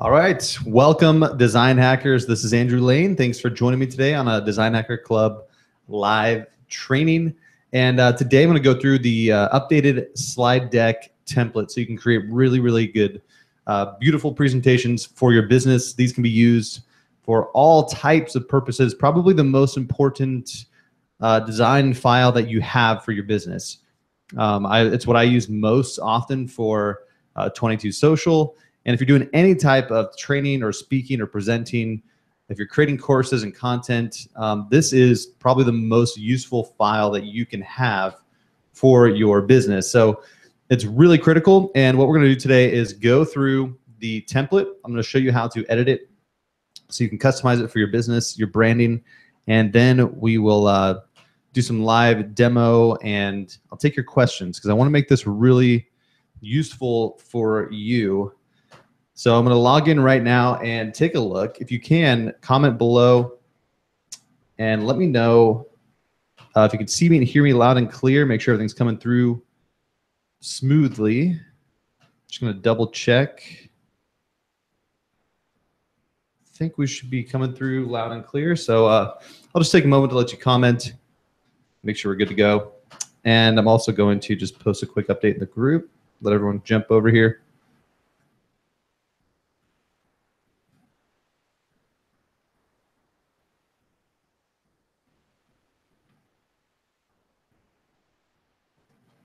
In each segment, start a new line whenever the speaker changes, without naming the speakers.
All right, welcome Design Hackers. This is Andrew Lane. Thanks for joining me today on a Design Hacker Club live training. And today I'm going to go through the updated slide deck template so you can create really good, beautiful presentations for your business. These can be used for all types of purposes. Probably the most important design file that you have for your business. It's what I use most often for 22 Social. And if you're doing any type of training or speaking or presenting, if you're creating courses and content, this is probably the most useful file that you can have for your business. So it's really critical. And what we're going to do today is go through the template. I'm going to show you how to edit it so you can customize it for your business, your branding. And then we will do some live demo, and I'll take your questions because I want to make this really useful for you. So I'm going to log in right now and take a look. If you can, comment below and let me know if you can see me and hear me loud and clear. Make sure everything's coming through smoothly. Just going to double check. I think we should be coming through loud and clear. So I'll just take a moment to let you comment, make sure we're good to go. And I'm also going to just post a quick update in the group, let everyone jump over here.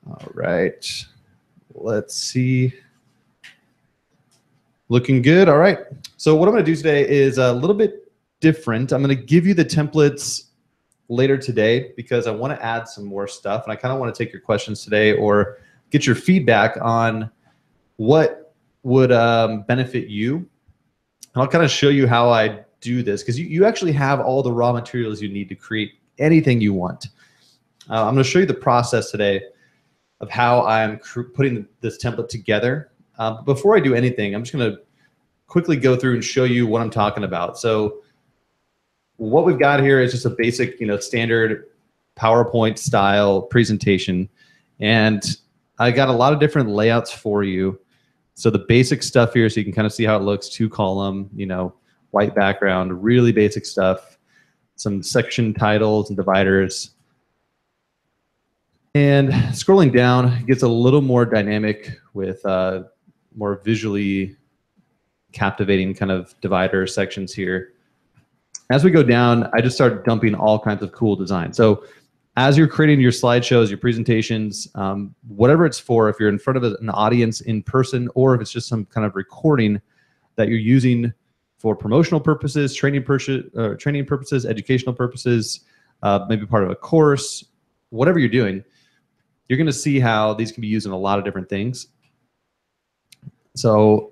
All right, let's see. Looking good. All right. So what I'm going to do today is a little bit different. I'm going to give you the templates later today because I want to add some more stuff, and I kind of want to take your questions today or get your feedback on what would benefit you. And I'll kind of show you how I do this because you actually have all the raw materials you need to create anything you want. I'm going to show you the process today of how I'm putting this template together. Before I do anything, I'm just going to quickly go through and show you what I'm talking about. So what we've got here is just a basic, standard PowerPoint style presentation. And I got a lot of different layouts for you. So the basic stuff here, so you can kind of see how it looks, 2-column, white background, really basic stuff, some section titles and dividers. And scrolling down gets a little more dynamic with more visually captivating kind of divider sections here. As we go down, I just start dumping all kinds of cool designs. So as you're creating your slideshows, your presentations, whatever it's for, if you're in front of an audience in person, or if it's just some kind of recording that you're using for promotional purposes, training purposes, educational purposes, maybe part of a course, whatever you're doing, you're going to see how these can be used in a lot of different things. So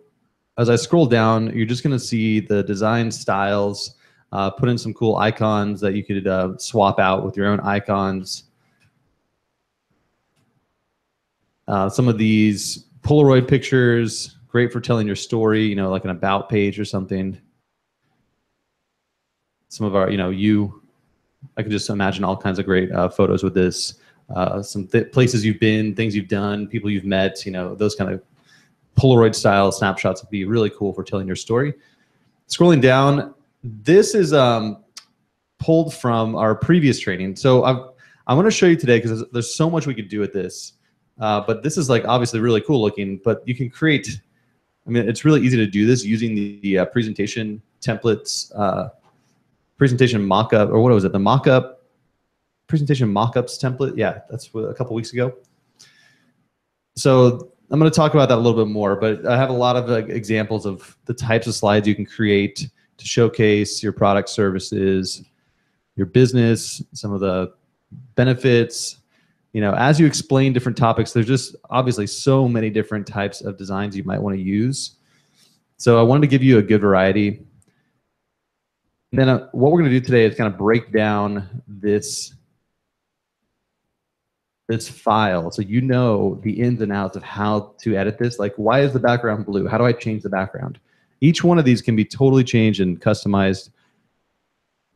as I scroll down, you're just going to see the design styles, put in some cool icons that you could swap out with your own icons. Some of these Polaroid pictures, great for telling your story, like an about page or something. Some of our, I can just imagine all kinds of great photos with this. Some places you've been, things you've done, people you've met, those kind of Polaroid style snapshots would be really cool for telling your story. Scrolling down, this is pulled from our previous training. So I want to show you today because there's so much we could do with this. But this is obviously really cool looking, but you can create, it's really easy to do this using the presentation templates, presentation mockup, or what was it? The mockup. Presentation mockups template. Yeah, that's a couple weeks ago. So I'm going to talk about that a little bit more, but I have a lot of examples of the types of slides you can create to showcase your product, services, your business, some of the benefits. As you explain different topics, there's just obviously so many different types of designs you might want to use. So I wanted to give you a good variety. And then what we're going to do today is kind of break down this file so the ins and outs of how to edit this. Like, why is the background blue? How do I change the background? Each one of these can be totally changed and customized.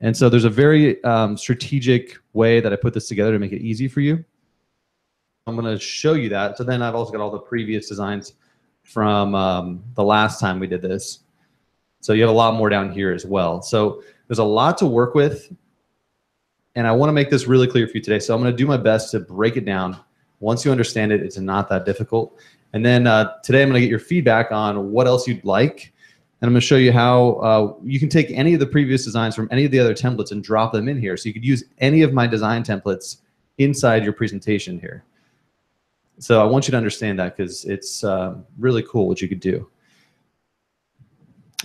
And so there's a very strategic way that I put this together to make it easy for you. I'm going to show you that. So then I've also got all the previous designs from the last time we did this. So you have a lot more down here as well. So there's a lot to work with. And I want to make this really clear for you today. So I'm going to do my best to break it down. Once you understand it, it's not that difficult. And then today I'm going to get your feedback on what else you'd like. And I'm going to show you how you can take any of the previous designs from any of the other templates and drop them in here. So you could use any of my design templates inside your presentation here. So I want you to understand that because it's really cool what you could do.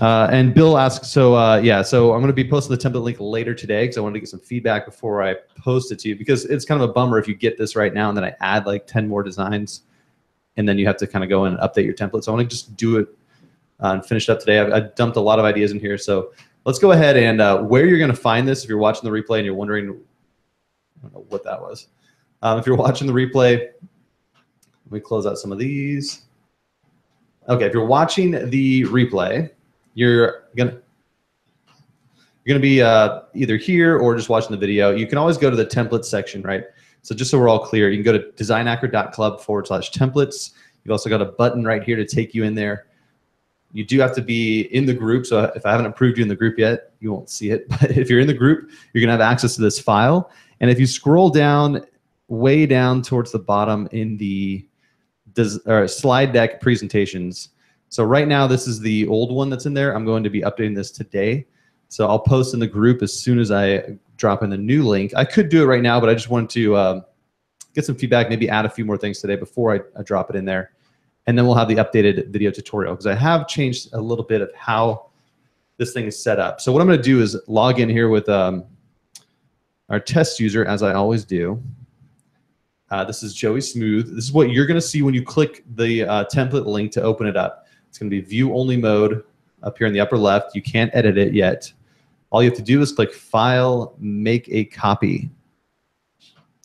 And Bill asks, so yeah, so I'm going to be posting the template link later today because I wanted to get some feedback before I post it to you, because it's kind of a bummer if you get this right now and then I add like 10 more designs and then you have to kind of go in and update your template. So I want to just do it and finish it up today. I've dumped a lot of ideas in here. So let's go ahead and where you're going to find this, if you're watching the replay and you're wondering, I don't know what that was. If you're watching the replay, let me close out some of these. Okay, if you're watching the replay, you're gonna be either here or just watching the video. You can always go to the templates section, right? So just so we're all clear, you can go to designhacker.club/templates. You've also got a button right here to take you in there. You do have to be in the group. So if I haven't approved you in the group yet, you won't see it. But if you're in the group, you're gonna have access to this file. And if you scroll down, way down towards the bottom in the slide deck presentations. So right now, this is the old one that's in there. I'm going to be updating this today. So I'll post in the group as soon as I drop in the new link. I could do it right now, but I just wanted to get some feedback, maybe add a few more things today before I drop it in there. And then we'll have the updated video tutorial, because I have changed a little bit of how this thing is set up. So what I'm going to do is log in here with our test user, as I always do. This is Joey Smooth. This is what you're going to see when you click the template link to open it up. It's going to be view only mode up here in the upper left. You can't edit it yet. All you have to do is click File, Make a Copy.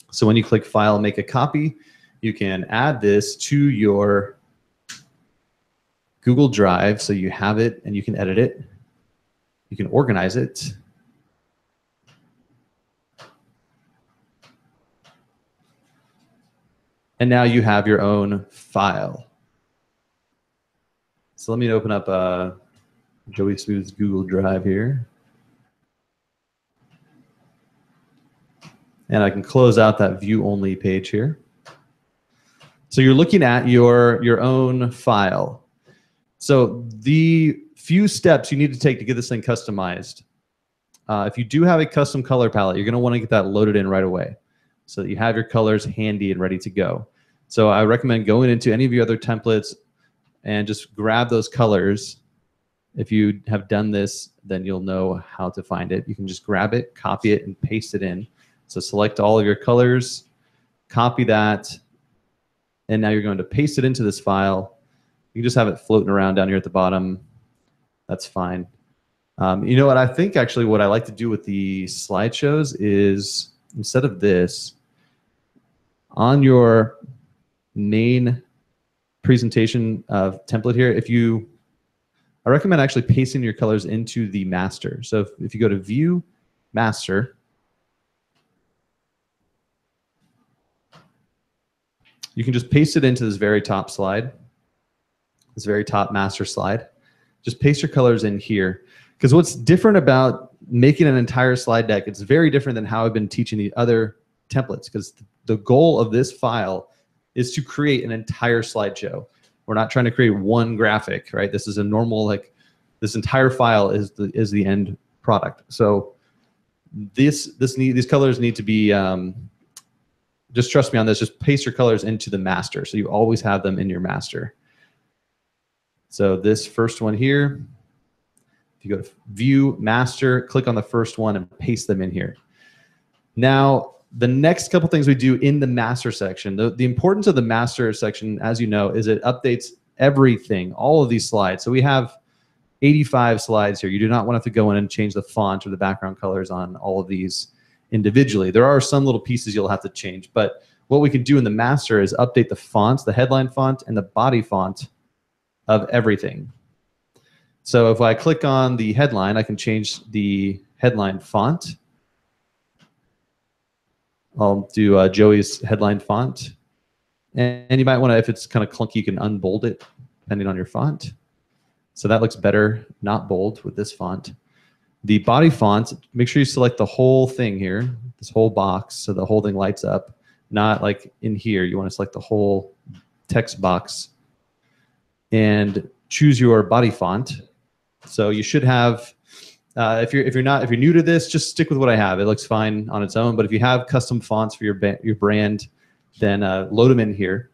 So when you click File, Make a Copy, you can add this to your Google Drive so you have it and you can edit it. You can organize it. And now you have your own file. So let me open up Joey Smooth's Google Drive here. And I can close out that view only page here. So you're looking at your own file. So the few steps you need to take to get this thing customized. If you do have a custom color palette, you're going to want to get that loaded in right away, so that you have your colors handy and ready to go. So I recommend going into any of your other templates and just grab those colors. If you have done this, then you'll know how to find it. You can just grab it, copy it, and paste it in. So select all of your colors, copy that, and now you're going to paste it into this file. You can just have it floating around down here at the bottom. That's fine. You know what? I think actually what I like to do with the slideshows is, instead of this, on your main presentation template here, I recommend actually pasting your colors into the master. So if you go to View, Master, you can just paste it into this very top slide, this very top master slide. Just paste your colors in here. Because what's different about making an entire slide deck, it's very different than how I've been teaching the other templates, because the goal of this file is to create an entire slideshow. We're not trying to create one graphic, right? This is a normal, like, this entire file is the end product. So these colors need to be, just trust me on this, just paste your colors into the master. So you always have them in your master. So this first one here, if you go to View, Master, click on the first one and paste them in here. Now, the next couple things we do in the master section, the importance of the master section, as you know, is it updates everything, all of these slides. So we have 85 slides here. You do not want to have to go in and change the font or the background colors on all of these individually. There are some little pieces you'll have to change, but what we can do in the master is update the fonts, the headline font and the body font of everything. So if I click on the headline, I can change the headline font. I'll do Joey's headline font. And you might want to, if it's kind of clunky, you can unbold it depending on your font. So that looks better, not bold with this font. The body font, make sure you select the whole thing here, this whole box, so the whole thing lights up, not like in here. You want to select the whole text box and choose your body font. So you should have, if you're new to this, just stick with what I have. It looks fine on its own, but if you have custom fonts for your brand, then load them in here.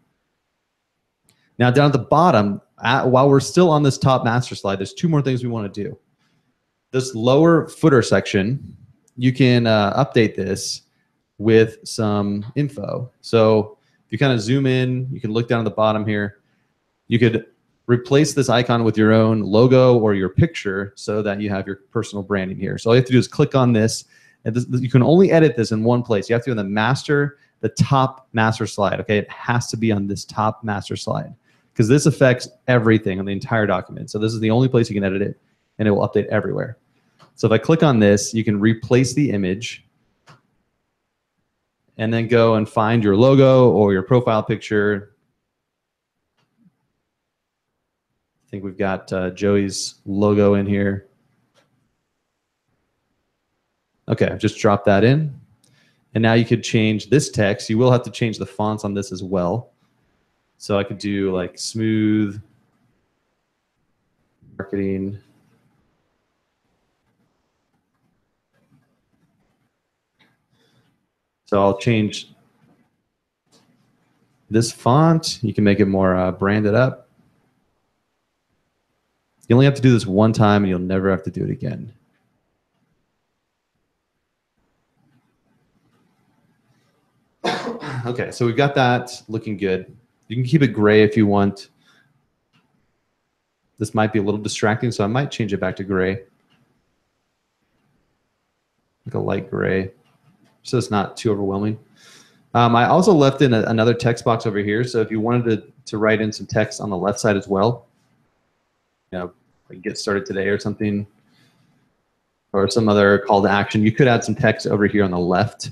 Now down at the bottom, while we're still on this top master slide, there's two more things we want to do. This lower footer section, you can update this with some info. So if you kind of zoom in, you can look down at the bottom here. You could replace this icon with your own logo or your picture so that you have your personal branding here. So all you have to do is click on this, and you can only edit this in one place. You have to go in the top master slide. Okay, it has to be on this top master slide because this affects everything on the entire document. So this is the only place you can edit it, and it will update everywhere. So if I click on this, you can replace the image and then go and find your logo or your profile picture. I think we've got Joey's logo in here. Okay, I've just dropped that in. And now you could change this text. You will have to change the fonts on this as well. So I could do like smooth marketing. So I'll change this font. You can make it more branded up. You only have to do this one time and you'll never have to do it again. Okay, so we've got that looking good. You can keep it gray if you want. This might be a little distracting, so I might change it back to gray. Like a light gray, so it's not too overwhelming. I also left in another text box over here, so if you wanted to write in some text on the left side as well, you know, like get started today or something, or some other call to action, you could add some text over here on the left.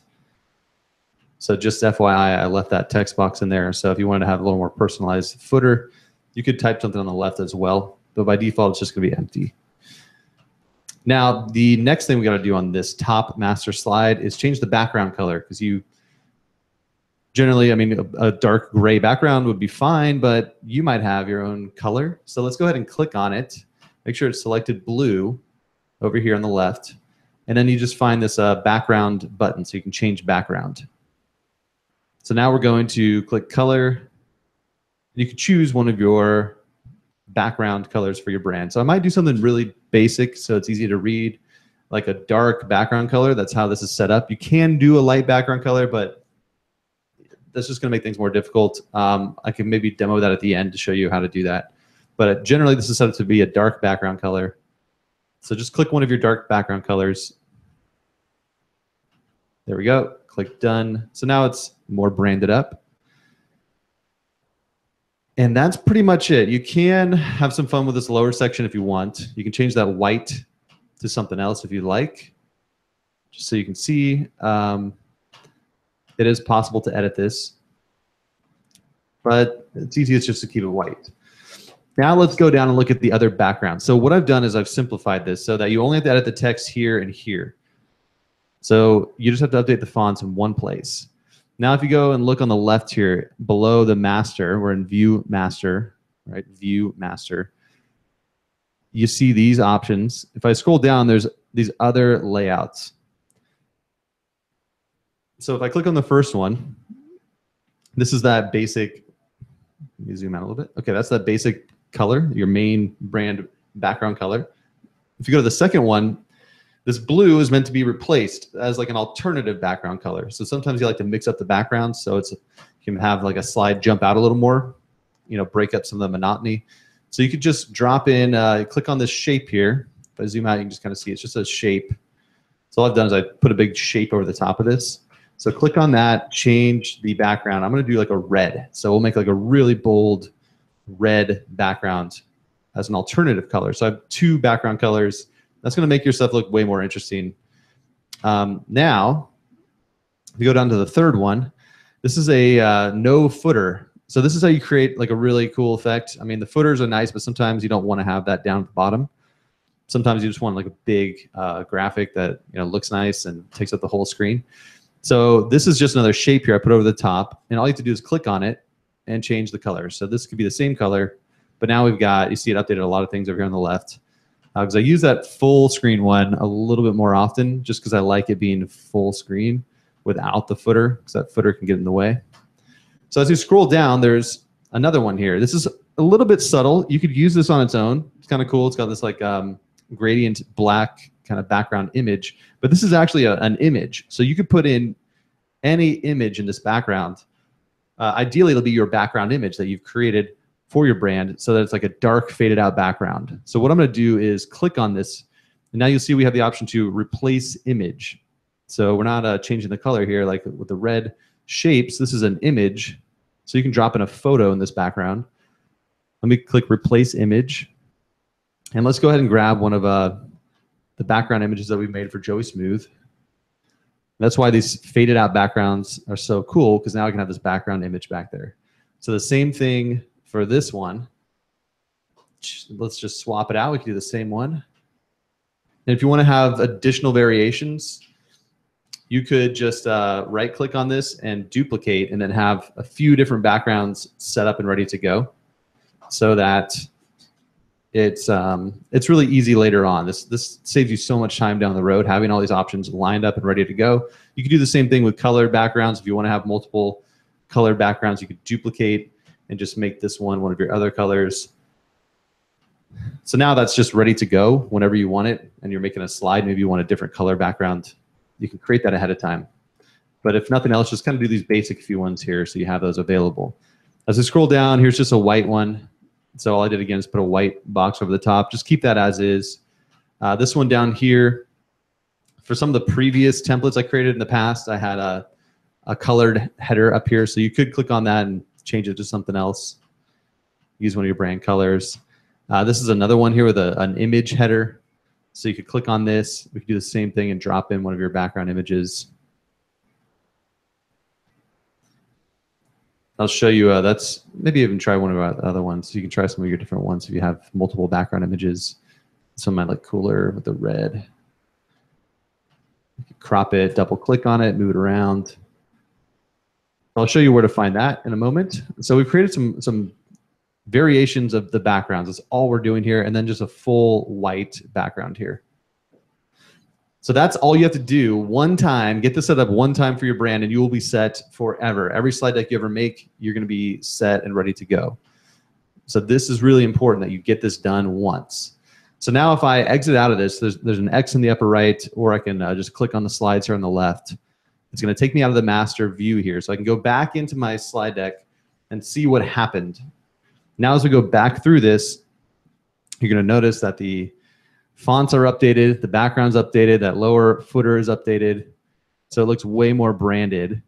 So just FYI, I left that text box in there. So if you wanted to have a little more personalized footer, you could type something on the left as well. But by default, it's just going to be empty. Now, the next thing we got to do on this top master slide is change the background color, because you generally, I mean, a dark gray background would be fine, but you might have your own color. So let's go ahead and click on it. Make sure it's selected blue over here on the left. And then you just find this background button so you can change background. So now we're going to click color. You can choose one of your background colors for your brand. So I might do something really basic so it's easy to read, like a dark background color. That's how this is set up. You can do a light background color, but that's just going to make things more difficult. I can maybe demo that at the end to show you how to do that. But generally, this is set up to be a dark background color. So just click one of your dark background colors. There we go. Click done. So now it's more branded up. And that's pretty much it. You can have some fun with this lower section if you want. You can change that white to something else if you like, just so you can see. It is possible to edit this, but it's easiest just to keep it white. Now let's go down and look at the other background. So what I've done is I've simplified this so that you only have to edit the text here and here. So you just have to update the fonts in one place. Now, if you go and look on the left here, below the master, we're in View Master, right? View Master. You see these options. If I scroll down, there's these other layouts. So if I click on the first one, this is that basic, let me zoom out a little bit. Okay, that's that basic color, your main brand background color. If you go to the second one, this blue is meant to be replaced as like an alternative background color. So sometimes you like to mix up the backgrounds so you can have like a slide jump out a little more, you know, break up some of the monotony. So you could just drop in, click on this shape here. If I zoom out, you can just kind of see it's just a shape. So all I've done is I put a big shape over the top of this. So click on that, change the background. I'm going to do like a red. So we'll make like a really bold red background as an alternative color. So I have two background colors. That's going to make your stuff look way more interesting. Now, if you go down to the third one, this is a no footer. So this is how you create like a really cool effect. I mean, the footers are nice, but sometimes you don't want to have that down at the bottom. Sometimes you just want like a big graphic that looks nice and takes up the whole screen. So this is just another shape here I put over the top, and all you have to do is click on it and change the color. So this could be the same color, but now we've got, you see it updated a lot of things over here on the left. Because I use that full screen one a little bit more often, just because I like it being full screen without the footer, because that footer can get in the way. So as you scroll down, there's another one here. This is a little bit subtle. You could use this on its own. It's kind of cool. It's got this like gradient black kind of background image, but this is actually an image. So you could put in any image in this background. Ideally, it'll be your background image that you've created for your brand so that it's like a dark faded out background. So what I'm going to do is click on this, and now you'll see we have the option to replace image. So we're not changing the color here like with the red shapes. This is an image, so you can drop in a photo in this background. Let me click replace image, and let's go ahead and grab one of the background images that we made for Joey Smooth. That's why these faded out backgrounds are so cool, because now I can have this background image back there. So the same thing for this one. Let's just swap it out. We can do the same one. And if you want to have additional variations, you could just right click on this and duplicate, and then have a few different backgrounds set up and ready to go, so that it's really easy later on. This saves you so much time down the road, having all these options lined up and ready to go. You could do the same thing with colored backgrounds. If you want to have multiple colored backgrounds, you could duplicate and just make this one of your other colors. So now that's just ready to go whenever you want it, and you're making a slide. Maybe you want a different color background. You can create that ahead of time. But if nothing else, just kind of do these basic few ones here so you have those available. As I scroll down, here's just a white one. So all I did again is put a white box over the top. Just keep that as is. This one down here, for some of the previous templates I created in the past, I had a colored header up here. So you could click on that and change it to something else. Use one of your brand colors. This is another one here with an image header. So you could click on this. We could do the same thing and drop in one of your background images. I'll show you, that's maybe even try one of our other ones. You can try some of your different ones if you have multiple background images. Some might look cooler with the red. You can crop it, double click on it, move it around. I'll show you where to find that in a moment. So we've created some variations of the backgrounds. That's all we're doing here, and then just a full white background here. So that's all you have to do one time. Get this set up one time for your brand, and you will be set forever. Every slide deck you ever make, you're going to be set and ready to go. So this is really important that you get this done once. So now if I exit out of this, there's an X in the upper right, or I can just click on the slides here on the left. It's going to take me out of the master view here. So I can go back into my slide deck and see what happened. Now as we go back through this, you're going to notice that the fonts are updated, the background's updated, that lower footer is updated. So it looks way more branded.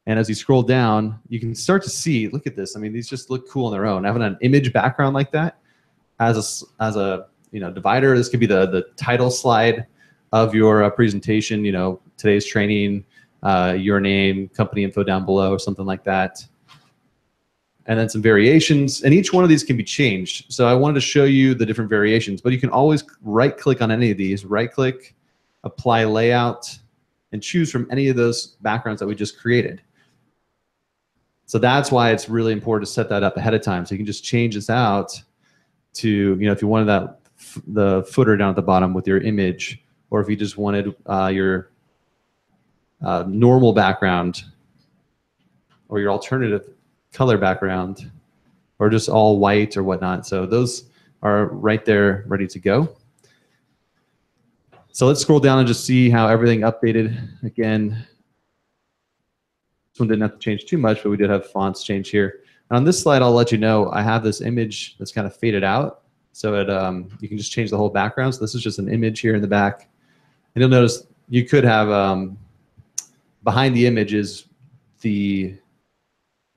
And as you scroll down, you can start to see, look at this. I mean, these just look cool on their own. Having an image background like that as a divider, this could be the title slide of your presentation, today's training, your name, company info down below, or something like that. And then some variations, and each one of these can be changed. So I wanted to show you the different variations, but you can always right click on any of these, right click, apply layout, and choose from any of those backgrounds that we just created. So that's why it's really important to set that up ahead of time. So you can just change this out to, if you wanted the footer down at the bottom with your image, or if you just wanted your normal background or your alternative color background, or just all white or whatnot. So those are right there ready to go. So let's scroll down and just see how everything updated. Again, this one didn't have to change too much, but we did have fonts change here. And on this slide, I'll let you know I have this image that's kind of faded out. So you can just change the whole background. So this is just an image here in the back. And you'll notice you could have behind the image is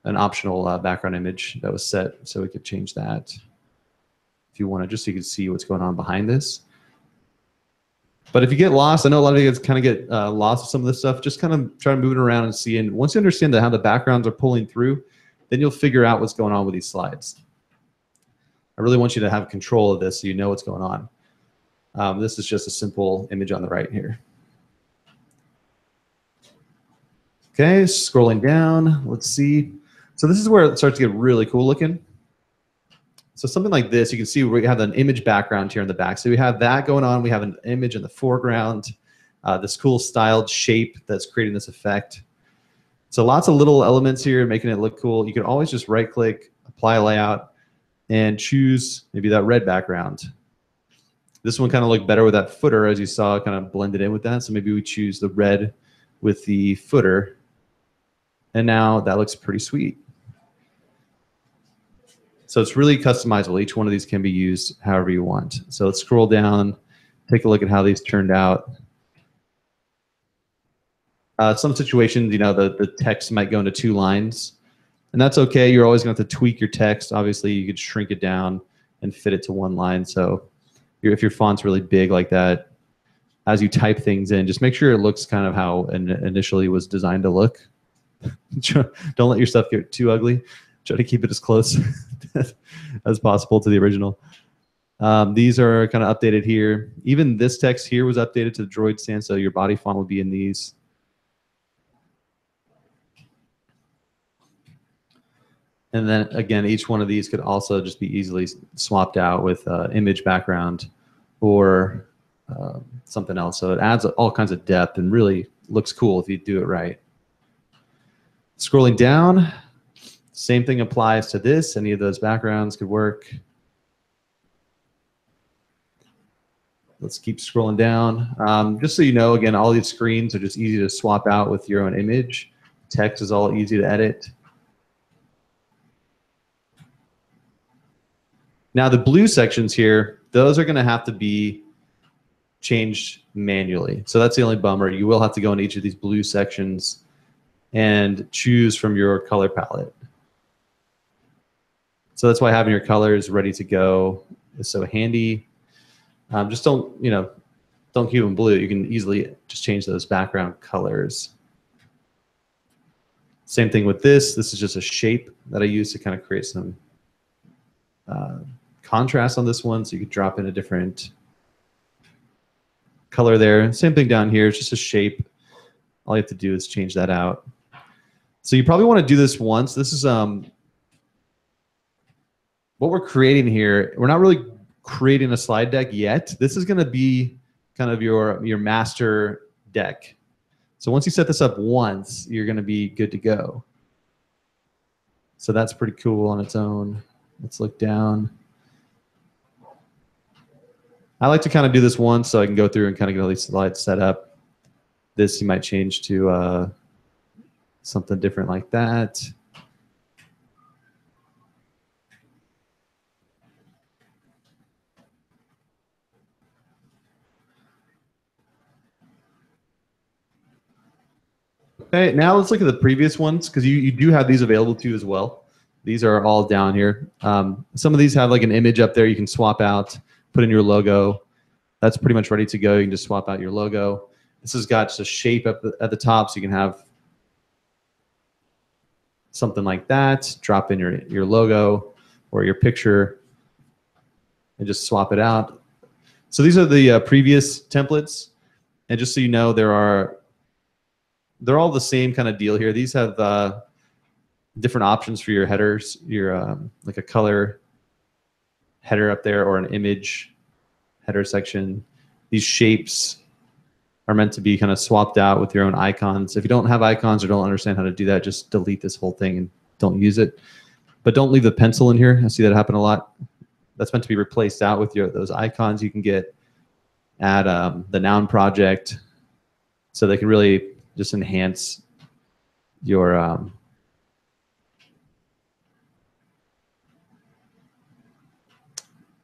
an optional background image that was set, so we could change that if you want to, just so you can see what's going on behind this. But if you get lost, I know a lot of you guys kind of get lost with some of this stuff, just kind of try to move it around and see. And once you understand how the backgrounds are pulling through, then you'll figure out what's going on with these slides. I really want you to have control of this so you know what's going on. This is just a simple image on the right here. Okay, scrolling down, let's see. So this is where it starts to get really cool looking. So something like this, you can see we have an image background here in the back. So we have that going on. We have an image in the foreground, this cool styled shape that's creating this effect. So lots of little elements here making it look cool. You can always just right click, apply layout, and choose maybe that red background. This one kind of looked better with that footer, as you saw, kind of blended in with that. So maybe we choose the red with the footer. And now that looks pretty sweet. So it's really customizable. Each one of these can be used however you want. So let's scroll down, take a look at how these turned out. Some situations, you know, the text might go into 2 lines, and that's okay. You're always going to have to tweak your text. Obviously, you could shrink it down and fit it to 1 line. So if your font's really big like that, as you type things in, just make sure it looks kind of how initially was designed to look. Don't let your stuff get too ugly. Try to keep it as close as possible to the original. These are kind of updated here. Even this text here was updated to the Droid stand, so your body font will be in these. And then again, each one of these could also just be easily swapped out with image background or something else. So it adds all kinds of depth and really looks cool if you do it right. Scrolling down, same thing applies to this. Any of those backgrounds could work. Let's keep scrolling down. Just so you know, again, all these screens are just easy to swap out with your own image. Text is all easy to edit. Now the blue sections here, those are going to have to be changed manually. So that's the only bummer. You will have to go into each of these blue sections and choose from your color palette. So that's why having your colors ready to go is so handy. Just don't keep them blue. You can easily just change those background colors. Same thing with this. This is just a shape that I use to kind of create some contrast on this one. So you could drop in a different color there. Same thing down here. It's just a shape. All you have to do is change that out. So you probably want to do this once. This is what we're creating here. We're not really creating a slide deck yet. This is going to be kind of your master deck. So once you set this up once, you're going to be good to go. So that's pretty cool on its own. Let's look down. I like to kind of do this once so I can go through and kind of get all these slides set up. This you might change to something different like that. Okay, now let's look at the previous ones because you do have these available to you as well. These are all down here. Some of these have like an image up there you can swap out, put in your logo. That's pretty much ready to go. You can just swap out your logo. This has got just a shape up at the top, so you can have something like that. Drop in your logo or your picture and just swap it out. So these are the previous templates. And just so you know, they're all the same kind of deal here. These have different options for your headers, your like a color header up there or an image header section. These shapes are meant to be kind of swapped out with your own icons. If you don't have icons or don't understand how to do that, just delete this whole thing and don't use it. But don't leave the pencil in here. I see that happen a lot. That's meant to be replaced out with those icons you can get at the Noun project, so they can really just enhance your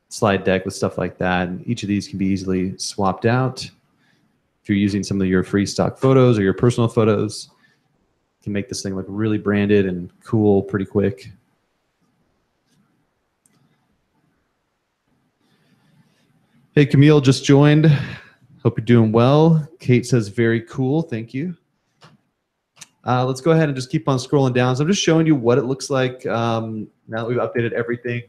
slide deck with stuff like that. And each of these can be easily swapped out. If you're using some of your free stock photos or your personal photos, you can make this thing look really branded and cool pretty quick. Hey, Camille just joined. Hope you're doing well. Kate says, very cool. Thank you. Let's go ahead and just keep on scrolling down. So I'm just showing you what it looks like now that we've updated everything.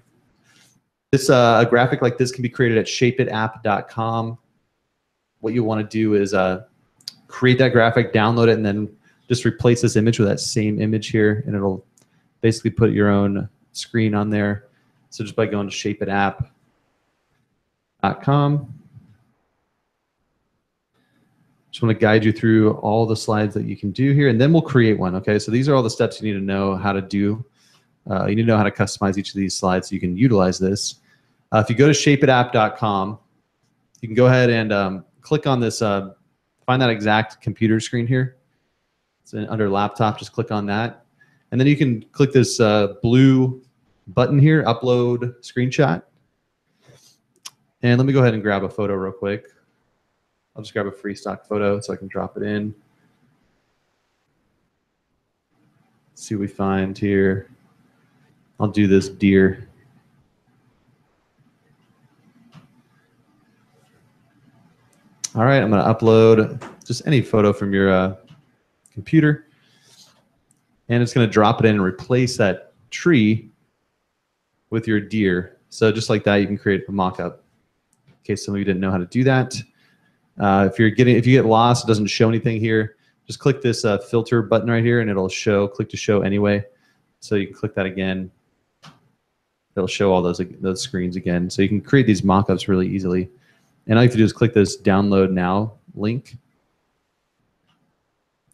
This a graphic like this can be created at shapeitapp.com. What you want to do is create that graphic, download it, and then just replace this image with that same image here, and it'll basically put your own screen on there. So just by going to shapeitapp.com. Just want to guide you through all the slides that you can do here, and then we'll create one, okay? So these are all the steps you need to know how to do. You need to know how to customize each of these slides so you can utilize this. If you go to shapeitapp.com, you can go ahead and click on this, find that exact computer screen here. It's under laptop, just click on that. And then you can click this blue button here, upload screenshot. And let me go ahead and grab a photo real quick. I'll just grab a free stock photo so I can drop it in. Let's see what we find here. I'll do this deer. All right, I'm going to upload just any photo from your computer. And it's going to drop it in and replace that tree with your deer. So just like that, you can create a mock-up. In case some of you didn't know how to do that. If you get lost, it doesn't show anything here, just click this filter button right here and it'll show, click to show anyway. So you can click that again. It'll show all those screens again. So you can create these mock-ups really easily. And all you have to do is click this download now link.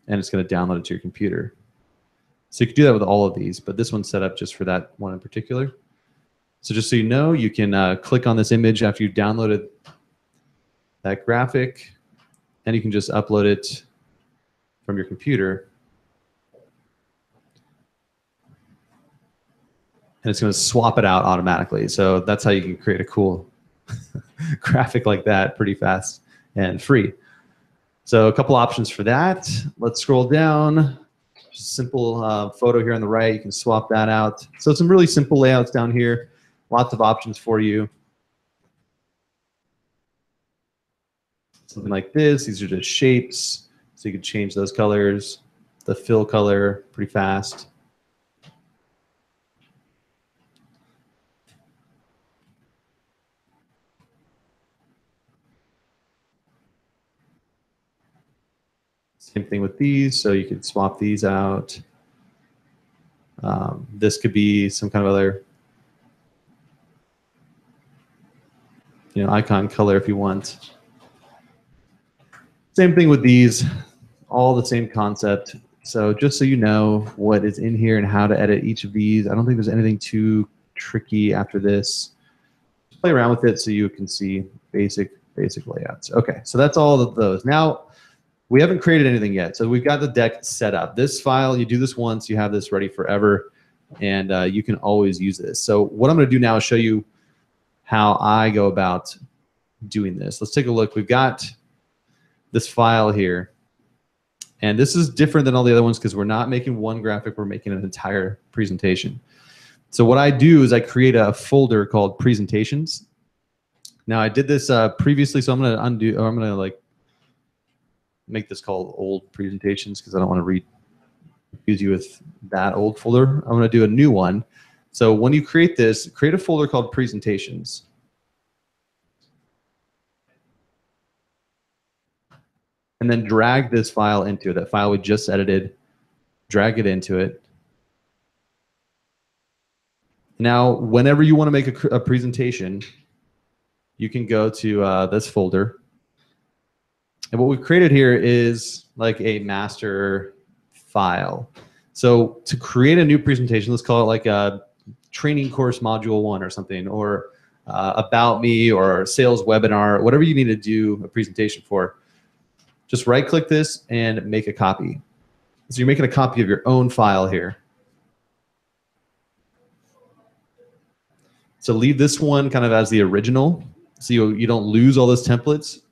And it's going to download it to your computer. So you can do that with all of these, but this one's set up just for that one in particular. So just so you know, you can click on this image after you've downloaded that graphic, and you can just upload it from your computer. And it's going to swap it out automatically. So that's how you can create a cool graphic like that pretty fast and free. So a couple options for that. Let's scroll down. Just simple photo here on the right. You can swap that out. So some really simple layouts down here. Lots of options for you. Something like this. These are just shapes. So you can change those colors. The fill color pretty fast. Same thing with these. So you could swap these out. This could be some kind of other icon color if you want. Same thing with these, all the same concept. So just so you know what is in here and how to edit each of these, I don't think there's anything too tricky after this. Just play around with it so you can see basic layouts. Okay, so that's all of those. Now, we haven't created anything yet. So we've got the deck set up. This file, you do this once, you have this ready forever, and you can always use this. So what I'm going to do now is show you how I go about doing this. Let's take a look. We've got this file here. And this is different than all the other ones because we're not making one graphic, we're making an entire presentation. So what I do is I create a folder called presentations. Now I did this previously, so I'm going to undo, or I'm going to like make this called old presentations because I don't want to confuse you with that old folder. I'm going to do a new one. So when you create this, create a folder called presentations. And then drag this file into it, that file we just edited, drag it into it. Now, whenever you want to make a presentation, you can go to this folder. And what we've created here is like a master file. So to create a new presentation, let's call it like a training course module 1 or something, or about me or sales webinar, whatever you need to do a presentation for. Just right click this and make a copy. So you're making a copy of your own file here. So leave this one kind of as the original so you don't lose all those templates.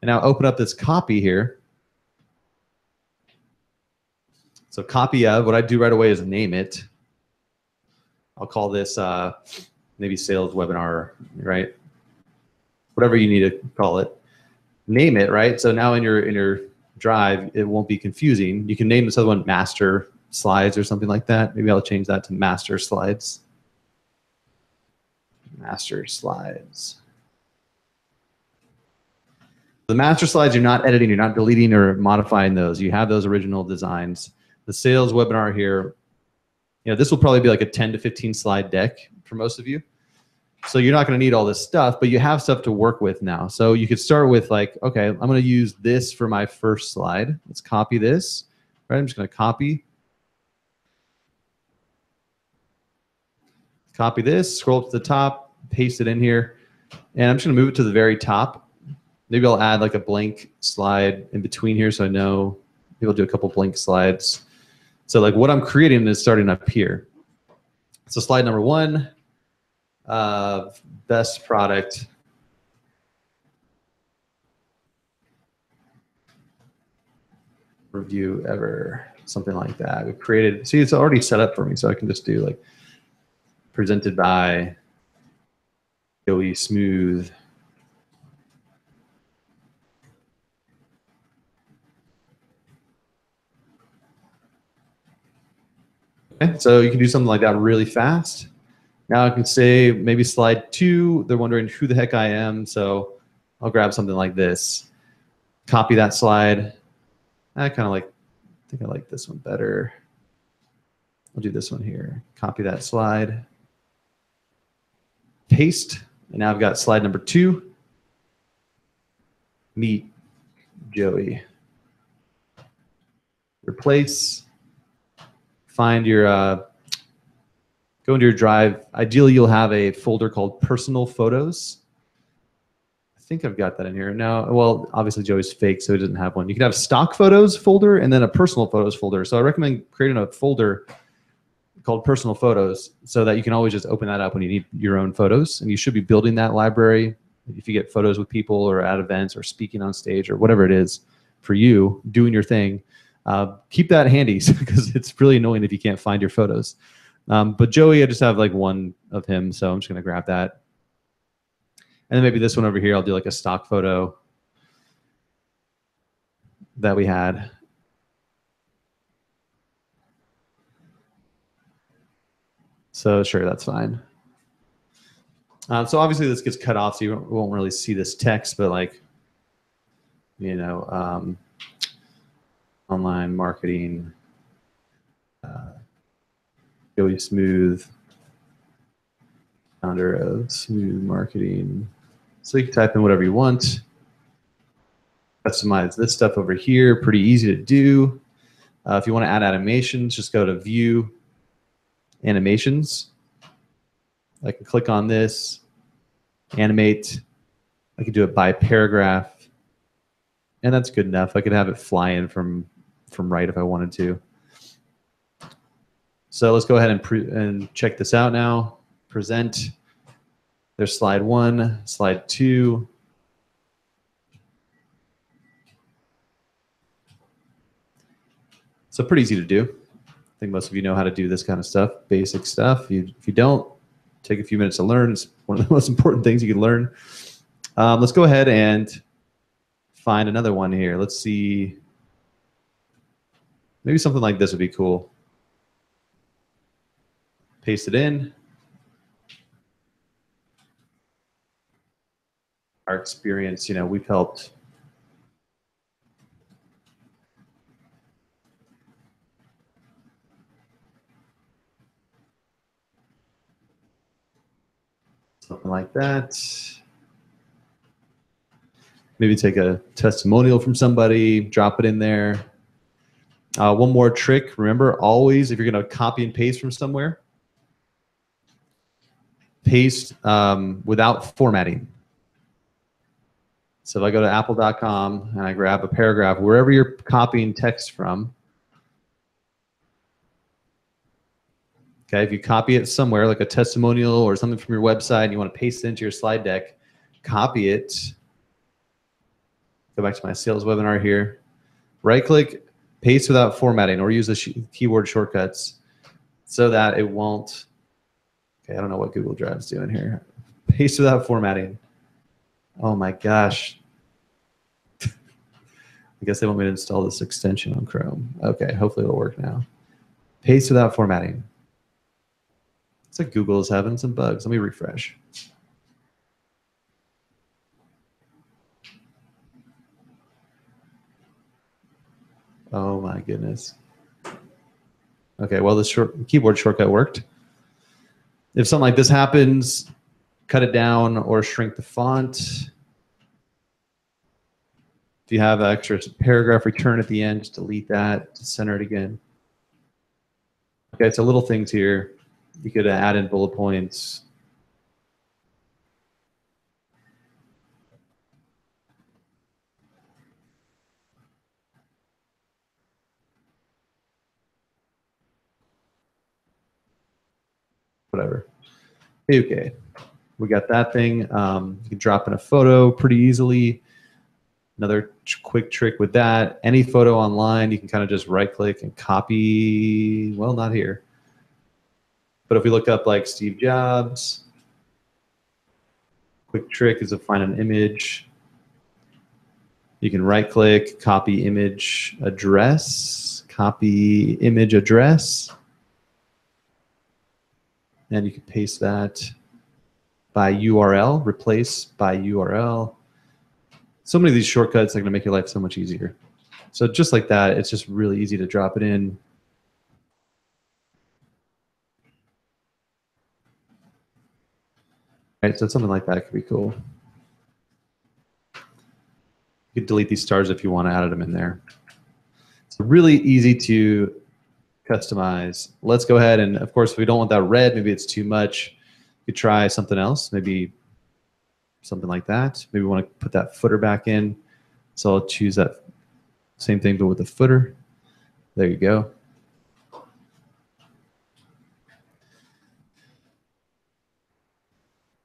And now open up this copy here. So copy of, what I do right away is name it. I'll call this maybe sales webinar, right? Whatever you need to call it. Name it, right? So now in your drive, it won't be confusing. You can name this other one master slides or something like that. Maybe I'll change that to master slides. Master slides. The master slides, you're not editing, you're not deleting or modifying those. You have those original designs. The sales webinar here, this will probably be like a 10 to 15 slide deck for most of you. So you're not going to need all this stuff, but you have stuff to work with now. So you could start with like, okay, I'm going to use this for my first slide. Let's copy this. Right, I'm just going to copy this, scroll up to the top, paste it in here, and I'm just going to move it to the very top. Maybe I'll add like a blank slide in between here so I know. Maybe I'll do a couple blank slides. So like what I'm creating is starting up here. So slide number 1. Best product review ever, something like that. We've created, see, it's already set up for me, so I can just do like presented by Joey Smooth. Okay, so you can do something like that really fast. Now I can say maybe slide 2, they're wondering who the heck I am, so I'll grab something like this. Copy that slide. I think I like this one better. I'll do this one here. Copy that slide. Paste, and now I've got slide number 2. Meet Joey. Replace. Find your, go into your drive. Ideally, you'll have a folder called personal photos. I think I've got that in here. No, well, obviously Joey's fake, so he doesn't have one. You can have stock photos folder and then a personal photos folder. So I recommend creating a folder called personal photos so that you can always just open that up when you need your own photos. And you should be building that library if you get photos with people or at events or speaking on stage or whatever it is for you, doing your thing. Keep that handy because it's really annoying if you can't find your photos. But Joey, I just have like one of him, so I'm just gonna grab that. And then maybe this one over here, I'll do like a stock photo that we had. So sure, that's fine. So obviously this gets cut off, so you won't really see this text, but like, online marketing, Joey Smooth, founder of Smooth Marketing. So you can type in whatever you want. Customize this stuff over here, pretty easy to do. If you want to add animations, just go to View, Animations. I can click on this, animate. I can do it by paragraph, and that's good enough. I could have it fly in from right if I wanted to. So let's go ahead and check this out now. Present. There's slide 1, slide 2. So pretty easy to do. I think most of you know how to do this kind of stuff, basic stuff. If you don't, take a few minutes to learn. It's one of the most important things you can learn. Let's go ahead and find another one here. Let's see. Maybe something like this would be cool. Paste it in. Our experience, we've helped something like that. Maybe take a testimonial from somebody, drop it in there. One more trick, remember always if you're gonna copy and paste from somewhere, paste without formatting. So if I go to apple.com and I grab a paragraph, wherever you're copying text from, okay, if you copy it somewhere, like a testimonial or something from your website, and you want to paste it into your slide deck, copy it. Go back to my sales webinar here. Right-click, paste without formatting, or use the keyboard shortcuts so that it won't. Okay, I don't know what Google Drive's doing here. Paste without formatting. Oh my gosh. I guess they want me to install this extension on Chrome. Okay, hopefully it'll work now. Paste without formatting. It's like Google is having some bugs. Let me refresh. Oh my goodness. Okay, well, the keyboard shortcut worked. If something like this happens, cut it down or shrink the font. If you have an extra paragraph return at the end, just delete that, center it again. Okay, so little things here. You could add in bullet points. Whatever. Okay, we got that thing. You can drop in a photo pretty easily. Another quick trick with that, any photo online, you can kind of just right click and copy, well, not here. But if we look up like Steve Jobs, quick trick is to find an image. You can right click, copy image address, copy image address. And you can paste that by URL, replace by URL. So many of these shortcuts are going to make your life so much easier. So just like that, it's just really easy to drop it in. Right, so something like that could be cool. You could delete these stars if you want to add them in there. It's really easy to customize. Let's go ahead and, of course, if we don't want that red, maybe it's too much, you could try something else, maybe something like that. Maybe we want to put that footer back in. So I'll choose that same thing, but with the footer. There you go.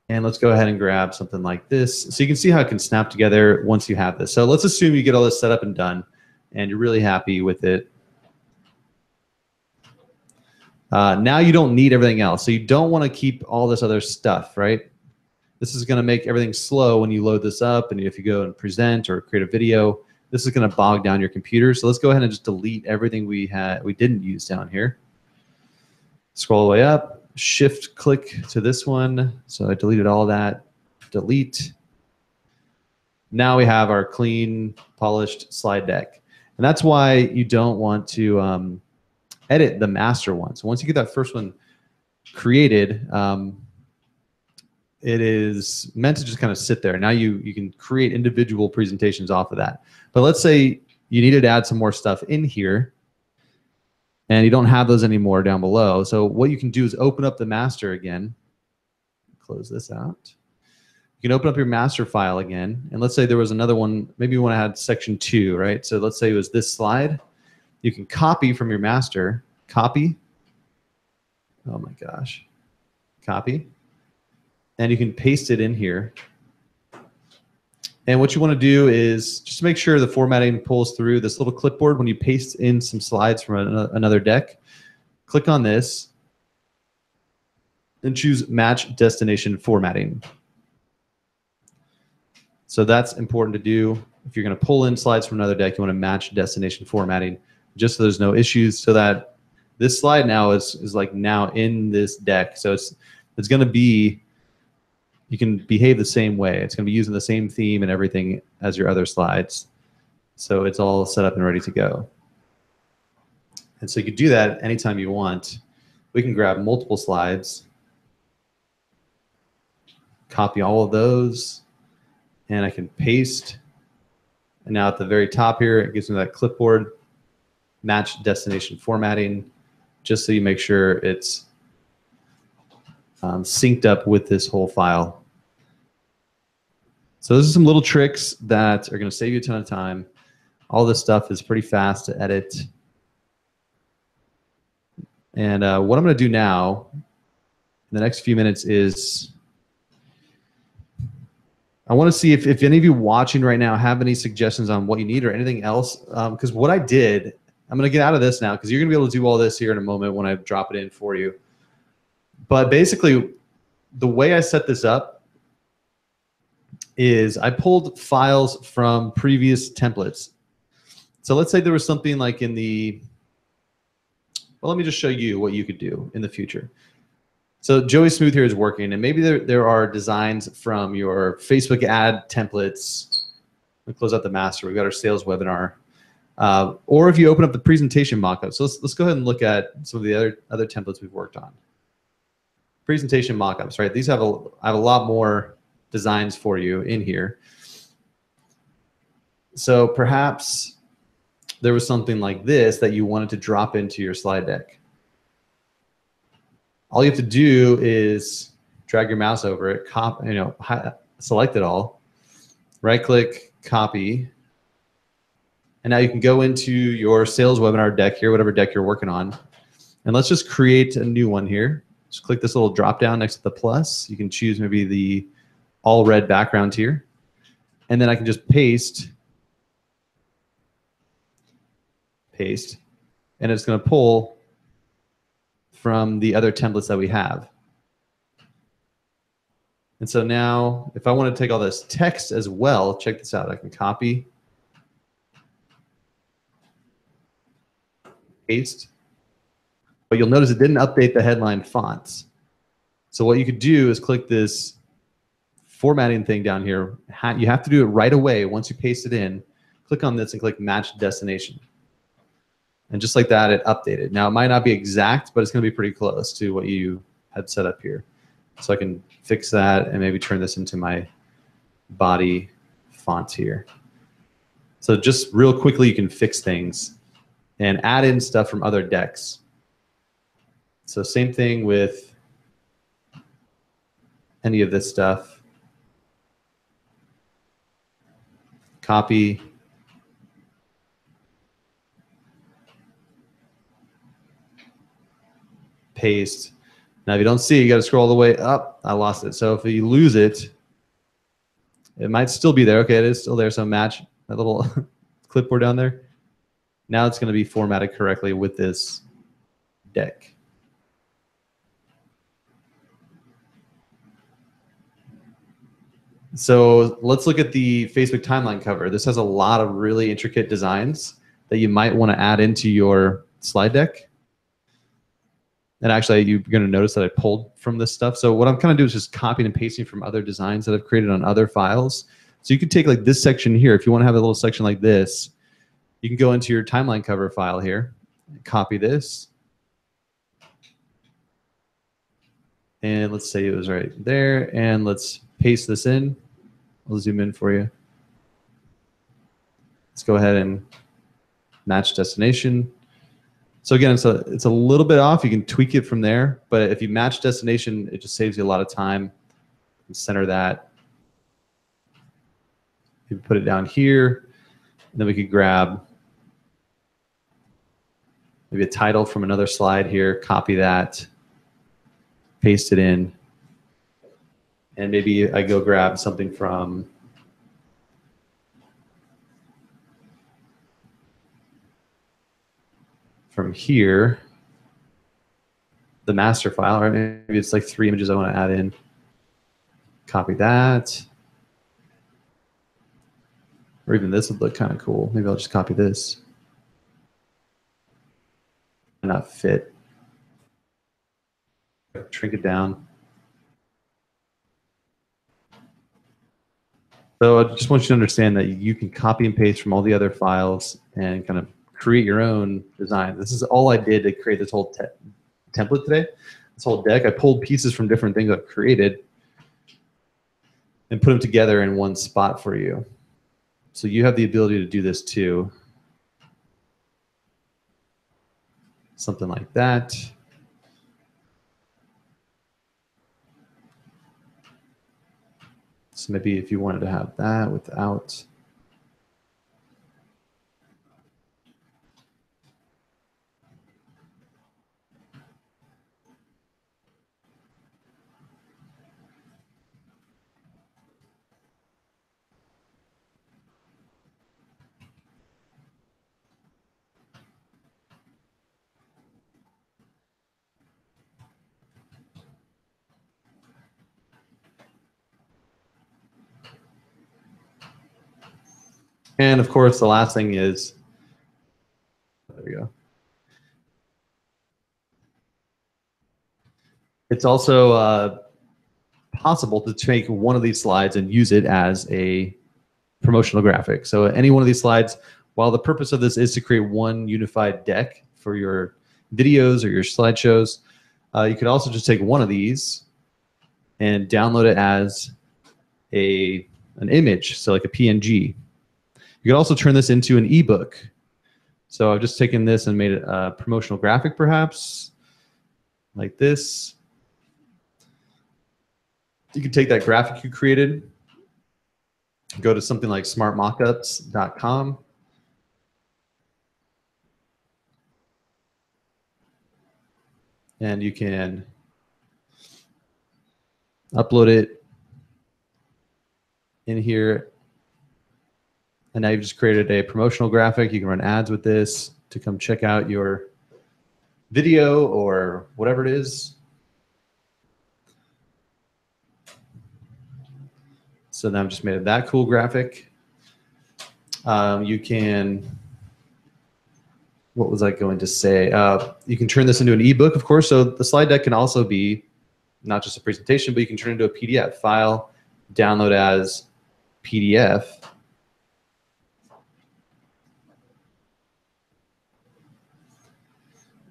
And let's go ahead and grab something like this. So you can see how it can snap together once you have this. So let's assume you get all this set up and done, and you're really happy with it. Now you don't need everything else. So you don't want to keep all this other stuff, right? This is going to make everything slow when you load this up, and if you go and present or create a video, this is going to bog down your computer. So let's go ahead and just delete everything we didn't use down here. Scroll all the way up. Shift click to this one. So I deleted all that. Delete. Now we have our clean, polished slide deck. And that's why you don't want to edit the master one. So once you get that first one created, it is meant to just kind of sit there. Now you can create individual presentations off of that. But let's say you needed to add some more stuff in here, and you don't have those anymore down below. So what you can do is open up the master again. Close this out. You can open up your master file again. And let's say there was another one. Maybe you want to add section 2, right? So let's say it was this slide. You can copy from your master. Copy. Oh my gosh. Copy. And you can paste it in here. And what you want to do is just make sure the formatting pulls through this little clipboard when you paste in some slides from another deck. Click on this and choose Match Destination Formatting. So that's important to do. If you're going to pull in slides from another deck, you want to match destination formatting just so there's no issues, so that this slide now is like now in this deck. So it's going to be, you can behave the same way. It's going to be using the same theme and everything as your other slides. So it's all set up and ready to go. And so you can do that anytime you want. We can grab multiple slides, copy all of those, and I can paste. And now at the very top here, it gives me that clipboard, match destination formatting, just so you make sure it's synced up with this whole file. So those are some little tricks that are going to save you a ton of time. All this stuff is pretty fast to edit. And what I'm going to do now in the next few minutes is I want to see if any of you watching right now have any suggestions on what you need or anything else. Because what I did, I'm going to get out of this now because you're going to be able to do all this here in a moment when I drop it in for you. But basically, the way I set this up is I pulled files from previous templates. So let's say there was something like in the, well, let me just show you what you could do in the future. So Joey Smooth here is working, and maybe there are designs from your Facebook ad templates. We close out the master. We've got our sales webinar. Or if you open up the presentation mockup. So let's go ahead and look at some of the other templates we've worked on. Presentation mockups, right? These I have a lot more designs for you in here. So perhaps there was something like this that you wanted to drop into your slide deck. All you have to do is drag your mouse over it, select it all, right-click, copy, and now you can go into your sales webinar deck here, whatever deck you're working on, and let's just create a new one here. Just click this little drop down next to the plus. You can choose maybe the all red background here, and then I can just paste, and it's going to pull from the other templates that we have. And so now if I want to take all this text as well, check this out. I can copy, paste, but you'll notice it didn't update the headline fonts. So what you could do is click this formatting thing down here. You have to do it right away. Once you paste it in, click on this and click match destination. And just like that, it updated. Now, it might not be exact, but it's going to be pretty close to what you had set up here. So I can fix that and maybe turn this into my body font here. So just real quickly, you can fix things and add in stuff from other decks. So same thing with any of this stuff. Copy. Paste. Now, if you don't see it, you got to scroll all the way up. I lost it. So if you lose it, it might still be there. Okay, it is still there. So match that little clipboard down there. Now it's going to be formatted correctly with this deck. So let's look at the Facebook timeline cover. This has a lot of really intricate designs that you might want to add into your slide deck. And actually, you're going to notice that I pulled from this stuff. So what I'm kind of doing is just copying and pasting from other designs that I've created on other files. So you could take like this section here. If you want to have a little section like this, you can go into your timeline cover file here, copy this. And let's say it was right there. And let's paste this in. I'll zoom in for you. Let's go ahead and match destination. So again, it's a little bit off. You can tweak it from there, but if you match destination, it just saves you a lot of time. You can center that. You can put it down here, and then we could grab maybe a title from another slide here, copy that, paste it in, and maybe I go grab something from here, the master file, right? Maybe it's like 3 images I want to add in. Copy that. Or even this would look kind of cool. Maybe I'll just copy this. Not fit. Shrink it down. So I just want you to understand that you can copy and paste from all the other files and kind of create your own design. This is all I did to create this whole template today, this whole deck. I pulled pieces from different things I've created and put them together in one spot for you. So you have the ability to do this too. Something like that. So maybe if you wanted to have that without. And of course, the last thing is It's also possible to take one of these slides and use it as a promotional graphic. So any one of these slides, while the purpose of this is to create one unified deck for your videos or your slideshows, you could also just take one of these and download it as an image, so like a PNG. You could also turn this into an ebook. So I've just taken this and made it a promotional graphic, perhaps, like this. You can take that graphic you created, go to something like smartmockups.com. And you can upload it in here. And now you've just created a promotional graphic. You can run ads with this to come check out your video or whatever it is. So now I've just made that cool graphic. You can, what was I going to say? You can turn this into an ebook, of course. So the slide deck can also be not just a presentation, but you can turn it into a PDF file, download as PDF.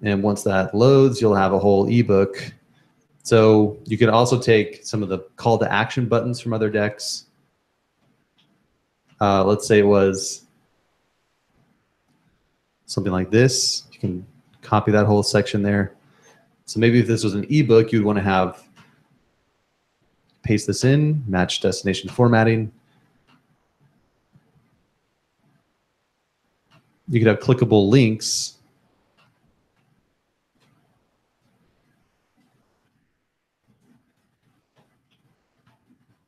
And once that loads, you'll have a whole ebook. So you could also take some of the call to action buttons from other decks. Let's say it was something like this. You can copy that whole section there. So maybe if this was an ebook, you'd want to have paste this in, match destination formatting. You could have clickable links.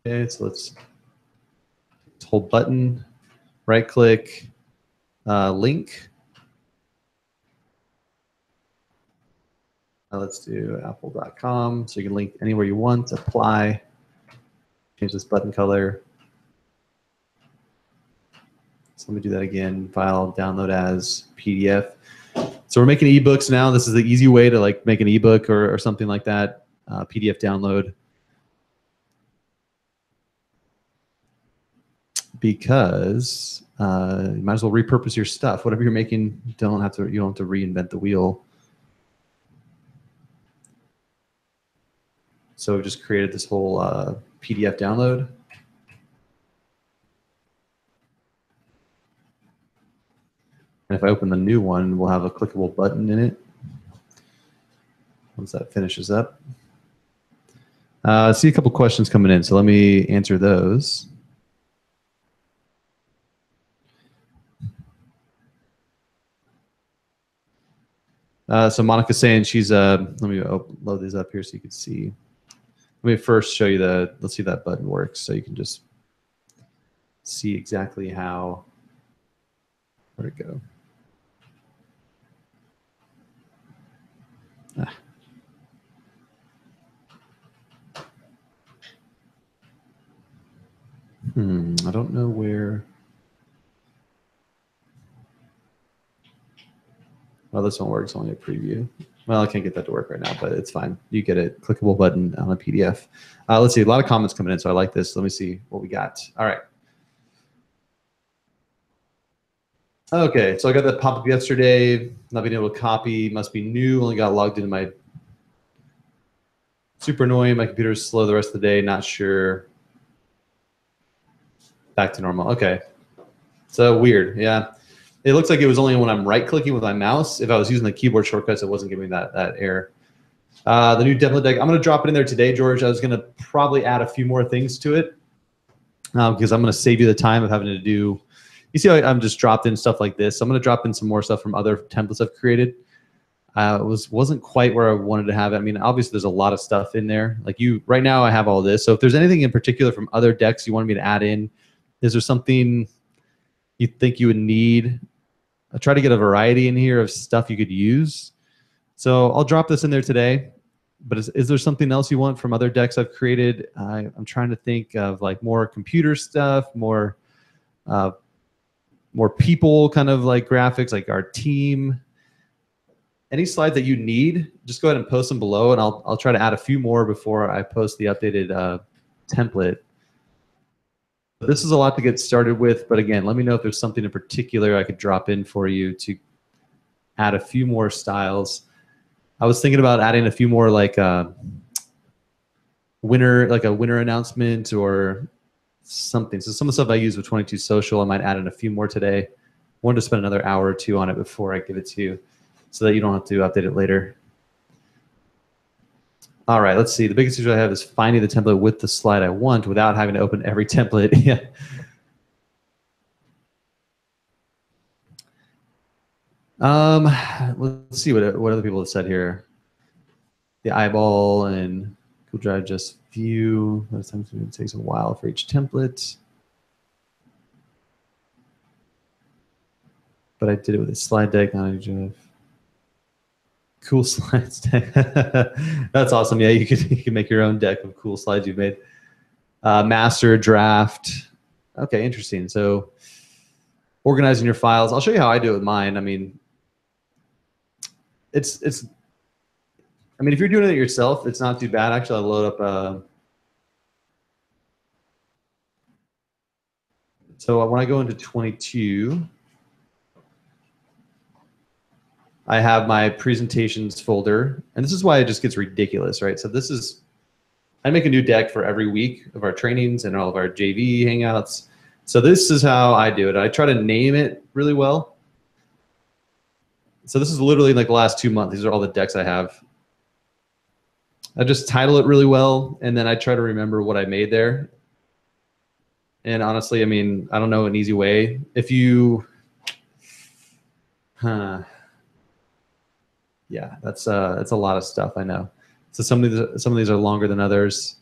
Okay, so let's hold button, right click, link. Let's do apple.com. So you can link anywhere you want, apply, change this button color. So let me do that again, file, download as PDF. So we're making ebooks now. This is the easy way to like make an ebook or something like that, PDF download. Because you might as well repurpose your stuff. Whatever you're making, you don't have to reinvent the wheel. So we've just created this whole PDF download. And if I open the new one, we'll have a clickable button in it. Once that finishes up. I see a couple questions coming in, so let me answer those. So Monica's saying she's, let me load these up here so you can see. Let me first show you let's see if that button works so you can just see exactly how, where'd it go? Ah. I don't know where. Well, this one works, only a preview. Well, I can't get that to work right now, but it's fine. You get it. Clickable button on a PDF. Let's see, a lot of comments coming in, so I like this. Let me see what we got. All right. Okay, so I got that pop-up yesterday. Not being able to copy, must be new. Only got logged into my, super annoying. My computer is slow the rest of the day. Not sure. Back to normal. Okay. So weird. Yeah. It looks like it was only when I'm right-clicking with my mouse. If I was using the keyboard shortcuts, it wasn't giving me that error. The new demo deck, I'm going to drop it in there today, George. I was going to probably add a few more things to it because I'm going to save you the time of having to do. You see how I'm just dropped in stuff like this. So I'm going to drop in some more stuff from other templates I've created. It wasn't quite where I wanted to have it. I mean, obviously, there's a lot of stuff in there. Like right now, I have all this. So if there's anything in particular from other decks you wanted me to add in, is there something you think you would need? I try to get a variety in here of stuff you could use. So I'll drop this in there today. But is there something else you want from other decks I've created? I'm trying to think of like more computer stuff, more people kind of like graphics, like our team. any slides that you need, just go ahead and post them below, and I'll try to add a few more before I post the updated template. This is a lot to get started with, but again, let me know if there's something in particular I could drop in for you to add a few more styles. I was thinking about adding a few more like winner, like a winner announcement or something. So some of the stuff I use with 22 Social, I might add in a few more today. I wanted to spend another hour or two on it before I give it to you so that you don't have to update it later. All right, let's see. The biggest issue I have is finding the template with the slide I want without having to open every template. Yeah. Let's see what other people have said here. The eyeball and Google Drive just view. Sometimes it takes a while for each template. But I did it with a slide deck, not a GIF. Cool slides deck. That's awesome. Yeah, you can make your own deck of cool slides you've made. Master draft. Okay, interesting. So organizing your files. I'll show you how I do it with mine. I mean, I mean, if you're doing it yourself, it's not too bad. Actually, I'll load up. So when I go into 22, I have my presentations folder, and this is why it just gets ridiculous, right? So this is, I make a new deck for every week of our trainings and all of our JV hangouts. So this is how I do it. I try to name it really well. So this is literally like the last 2 months. These are all the decks I have. I just title it really well, and then I try to remember what I made there. And honestly, I mean, I don't know an easy way. If you, yeah, that's a lot of stuff, I know. So some of these are longer than others.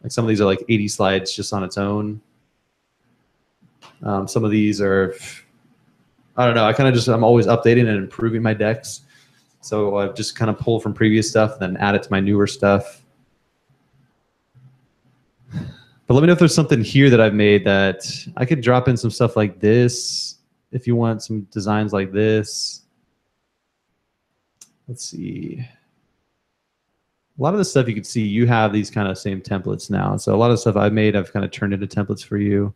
Like some of these are like 80 slides just on its own. Some of these are, I don't know. I'm always updating and improving my decks. So I've just kind of pulled from previous stuff, then add it to my newer stuff. But let me know if there's something here that I've made that I could drop in some stuff like this. If you want some designs like this. Let's see. A lot of the stuff you can see, you have these kind of same templates now. So a lot of stuff I've made, I've kind of turned into templates for you.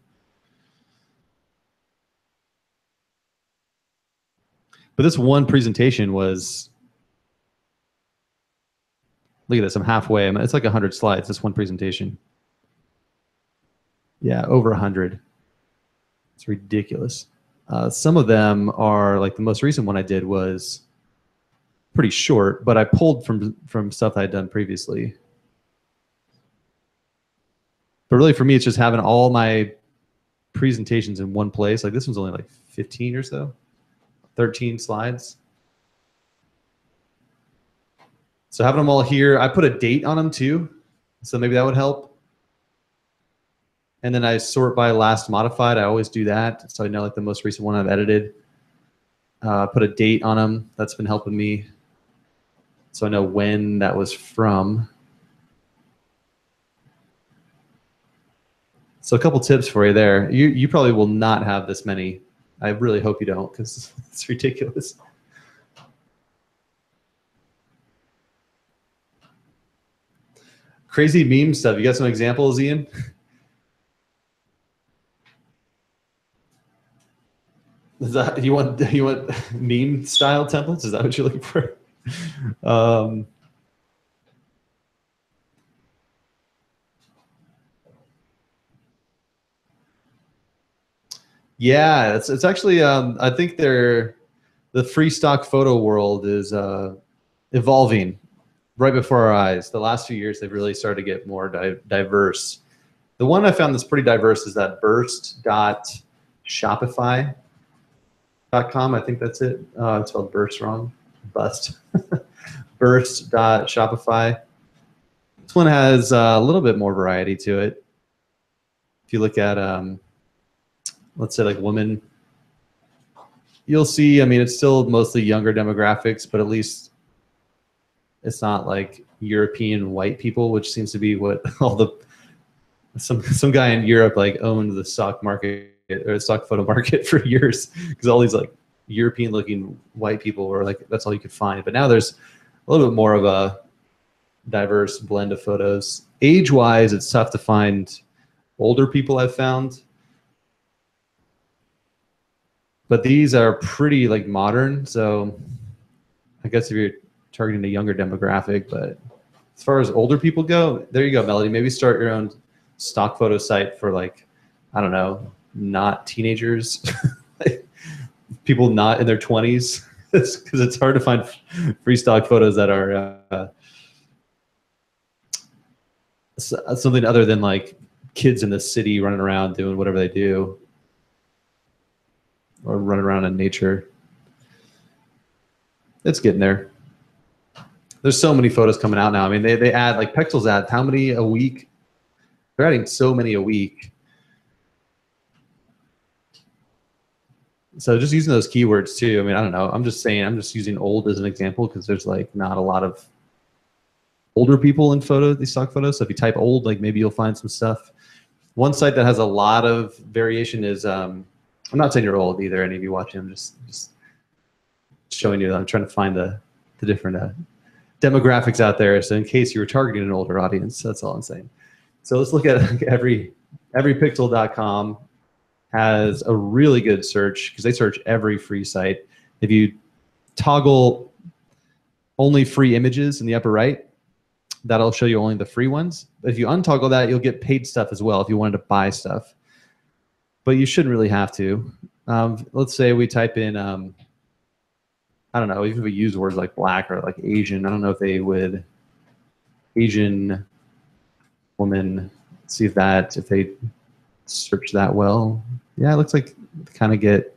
But this one presentation was, look at this, I'm halfway. It's like 100 slides, this one presentation. Yeah, over 100. It's ridiculous. Some of them are, like the most recent one I did was pretty short, but I pulled from stuff I had done previously. But really for me, it's just having all my presentations in one place. Like this one's only like 15 or so, 13 slides. So having them all here, I put a date on them too. So maybe that would help. And then I sort by last modified. I always do that. So I know like the most recent one I've edited. Put a date on them. That's been helping me. So I know when that was from. So a couple tips for you there. You probably will not have this many. I really hope you don't, because it's ridiculous. Crazy meme stuff. You got some examples, Ian? Is that, you want meme style templates? Is that what you're looking for? Yeah, it's actually I think the free stock photo world is evolving right before our eyes. The last few years, they've really started to get more diverse. The one I found that's pretty diverse is that burst.shopify.com. I think that's it. It's spelled burst wrong. Bust. Burst.shopify. This one has a little bit more variety to it. If you look at, let's say like women, you'll see, I mean, it's still mostly younger demographics, but at least it's not like European white people, which seems to be what all the, some guy in Europe like owned the stock market or stock photo market for years, because all these like European looking white people were like, that's all you could find. But now there's a little bit more of a diverse blend of photos. Age wise, it's tough to find older people, I've found. But these are pretty like modern. So I guess if you're targeting a younger demographic, but as far as older people go, there you go, Melody. Maybe start your own stock photo site for like, I don't know, not teenagers, people not in their 20s, because it's hard to find free stock photos that are something other than like kids in the city running around doing whatever they do or running around in nature. It's getting there. There's so many photos coming out now. I mean, they add, like Pexels add how many a week? They're adding so many a week. So just using those keywords too. I mean, I don't know. I'm just saying, I'm just using old as an example because there's like not a lot of older people in these stock photos. So if you type old, like maybe you'll find some stuff. One site that has a lot of variation is, I'm not saying you're old either, any of you watching. I'm just showing you that I'm trying to find the different demographics out there. So in case you were targeting an older audience, that's all I'm saying. So let's look at everypixel.com has a really good search because they search every free site. If you toggle only free images in the upper right, that'll show you only the free ones. If you untoggle that, you'll get paid stuff as well if you wanted to buy stuff. But you shouldn't really have to. Let's say we type in, I don't know, even if we use words like black or like Asian, I don't know if they would, Asian woman, see if they search that well. Yeah, it looks like kind of get,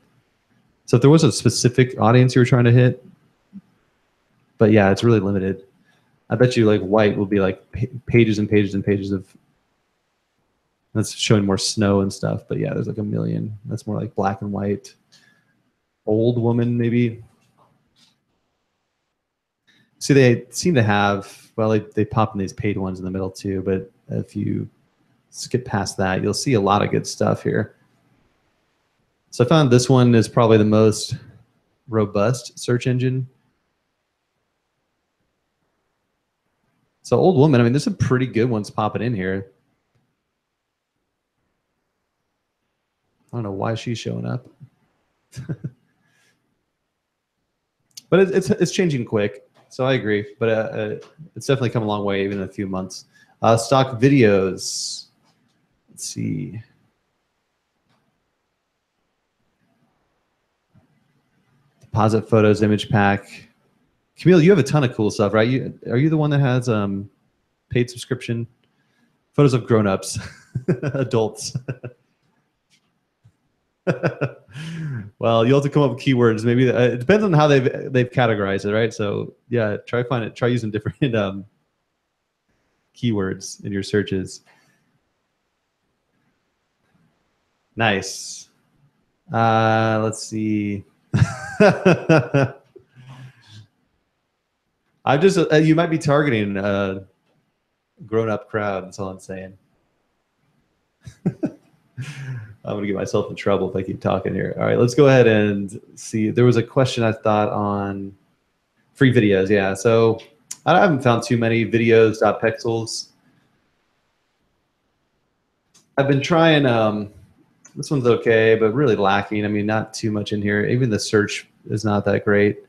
so if there was a specific audience you were trying to hit, but yeah, it's really limited. I bet you like white will be like pages and pages and pages of, that's showing more snow and stuff, but yeah, there's like a million. That's more like black and white. Old woman, maybe. See, they seem to have, well, they pop in these paid ones in the middle too, but if you skip past that, you'll see a lot of good stuff here. So I found this one is probably the most robust search engine. So old woman, I mean, there's some pretty good ones popping in here. I don't know why she's showing up. But it's changing quick, so I agree. But it's definitely come a long way, even in a few months. Stock videos. Let's see. Deposit photos, image pack. Camille, you have a ton of cool stuff, right? Are you the one that has paid subscription? Photos of grown-ups, adults. Well, you'll have to come up with keywords. Maybe it depends on how they've categorized it, right? So yeah, try using different keywords in your searches. Nice. Let's see. I'm just you might be targeting a grown-up crowd. That's all I'm saying. I'm gonna get myself in trouble if I keep talking here. All right, let's go ahead and see. There was a question I thought on free videos. Yeah, so I haven't found too many videos.pexels. I've been trying. This one's okay, but really lacking. I mean, not too much in here. Even the search is not that great.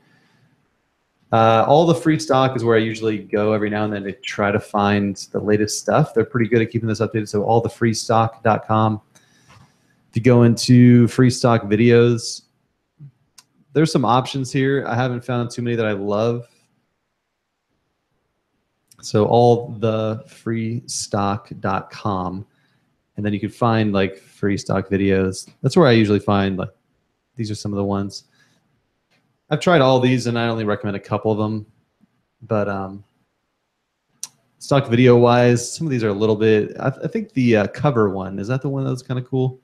All the free stock is where I usually go every now and then to try to find the latest stuff. They're pretty good at keeping this updated. So allthefreestock.com. If you go into free stock videos, there's some options here. I haven't found too many that I love. So allthefreestock.com. And then you can find like free stock videos. That's where I usually find, like, these are some of the ones. I've tried all these and I only recommend a couple of them. But stock video wise, some of these are a little bit, I think the cover one, is that the one that's kind of cool?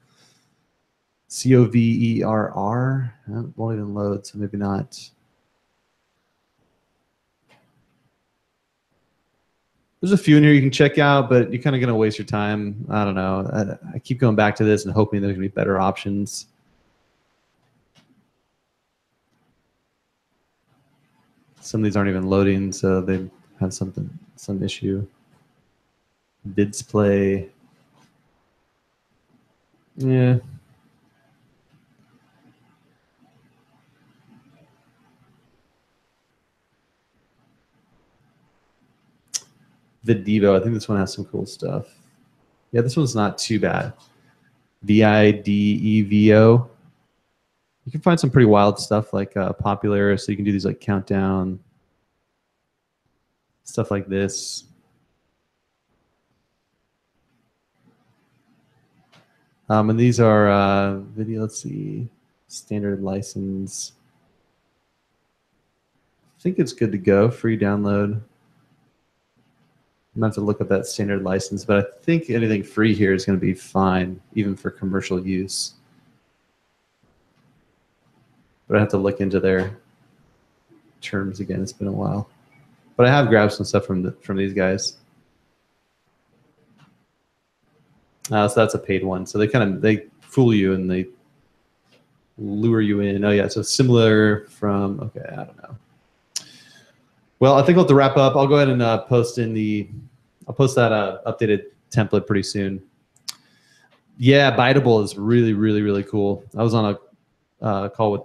COVERR, it won't even load, so maybe not. There's a few in here you can check out, but you're kind of going to waste your time. I don't know. I keep going back to this and hoping there's going to be better options. Some of these aren't even loading, so they have some issue. Display. Yeah. Videvo. I think this one has some cool stuff. Yeah, this one's not too bad. Videvo. You can find some pretty wild stuff like popular. So you can do these like countdown, stuff like this. And these are video, let's see, standard license. I think it's good to go, free download. I'm gonna have to look up that standard license, but I think anything free here is gonna be fine, even for commercial use. But I have to look into their terms again. It's been a while. But I have grabbed some stuff from these guys. So that's a paid one. So they fool you and they lure you in. Oh yeah, so similar from, okay, I don't know. Well, I think we'll have to wrap up. I'll go ahead and post I'll post that updated template pretty soon. Yeah, Biteable is really, really, really cool. I was on a call with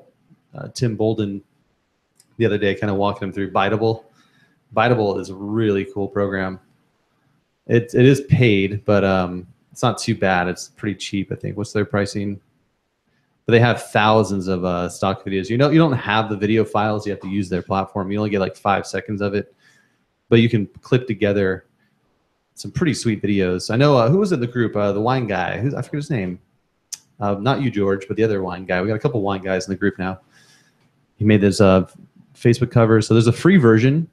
Tim Bolden the other day, kind of walking him through Biteable. Biteable is a really cool program. It is paid, but it's not too bad. It's pretty cheap, I think. What's their pricing? But they have thousands of stock videos. You don't have the video files. You have to use their platform. You only get like 5 seconds of it, but you can clip together some pretty sweet videos. I know who was in the group? The wine guy. I forget his name. Not you, George, but the other wine guy. We got a couple wine guys in the group now. He made this Facebook cover. So there's a free version.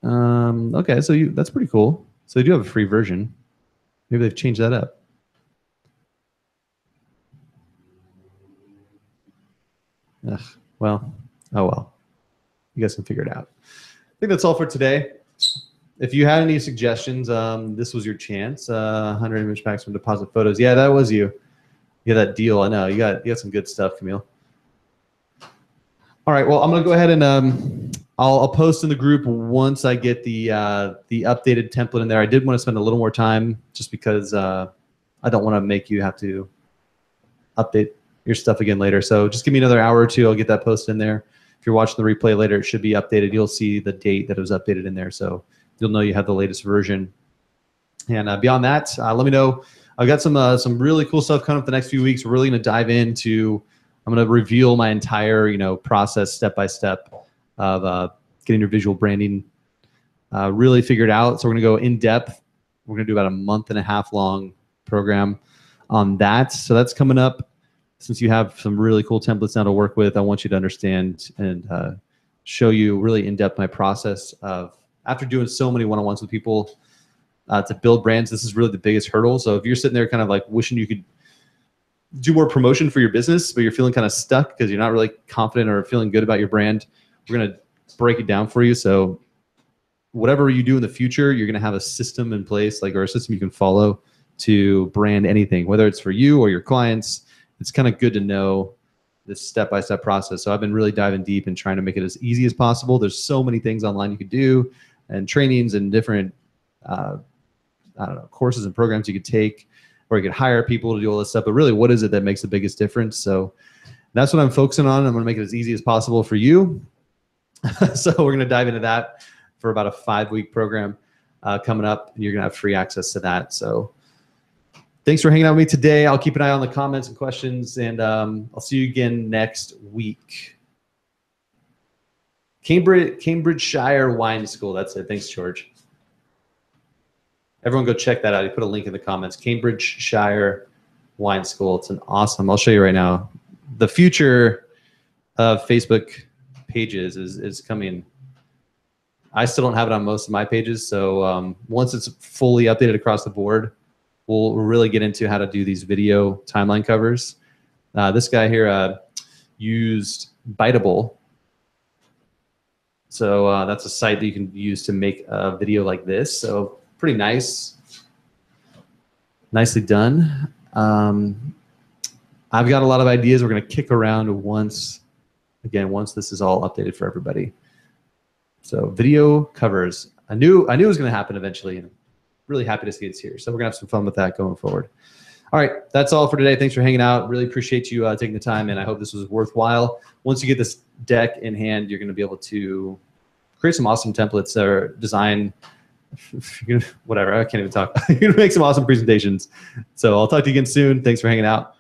Okay, so that's pretty cool. So they do have a free version. Maybe they've changed that up. Ugh, well, oh well. You guys can figure it out. I think that's all for today. If you had any suggestions, this was your chance. 100 image packs from Deposit Photos. Yeah, that was you. Yeah, that deal. I know. You got some good stuff, Camille. All right. Well, I'm gonna go ahead and I'll post in the group once I get the updated template in there. I did want to spend a little more time just because I don't want to make you have to update your stuff again later. So just give me another hour or two. I'll get that posted in there. If you're watching the replay later, it should be updated. You'll see the date that it was updated in there. So you'll know you have the latest version. And beyond that, let me know. I've got some really cool stuff coming up the next few weeks. We're really going to dive into, I'm going to reveal my entire process step by step of getting your visual branding really figured out. So we're going to go in depth. We're going to do about a 1.5 month long program on that. So that's coming up. Since you have some really cool templates now to work with, I want you to understand and show you really in depth my process of, after doing so many one-on-ones with people to build brands. This is really the biggest hurdle. So if you're sitting there kind of like wishing you could do more promotion for your business, but you're feeling kind of stuck because you're not really confident or feeling good about your brand, we're going to break it down for you. So whatever you do in the future, you're going to have a system in place, or a system you can follow to brand anything, whether it's for you or your clients. It's kind of good to know this step-by-step process. So I've been really diving deep and trying to make it as easy as possible. There's so many things online you could do, and trainings and different, courses and programs you could take, or you could hire people to do all this stuff. But really, what is it that makes the biggest difference? So that's what I'm focusing on. I'm going to make it as easy as possible for you. So we're going to dive into that for about a 5-week program coming up, and you're going to have free access to that. So thanks for hanging out with me today. I'll keep an eye on the comments and questions, and I'll see you again next week. Cambridgeshire Wine School. That's it. Thanks, George. Everyone go check that out. He put a link in the comments. Cambridgeshire Wine School. It's an awesome. I'll show you right now. The future of Facebook pages is coming. I still don't have it on most of my pages. So once it's fully updated across the board, we'll really get into how to do these video timeline covers. This guy here used Biteable. So that's a site that you can use to make a video like this. So pretty nice. Nicely done. I've got a lot of ideas we're going to kick around once again once this is all updated for everybody. So video covers. I knew it was going to happen eventually, and I'm really happy to see it's here. So we're going to have some fun with that going forward. All right, that's all for today. Thanks for hanging out. Really appreciate you taking the time, and I hope this was worthwhile. Once you get this deck in hand, you're going to be able to create some awesome templates or design, whatever. I can't even talk. You're going to make some awesome presentations. So I'll talk to you again soon. Thanks for hanging out.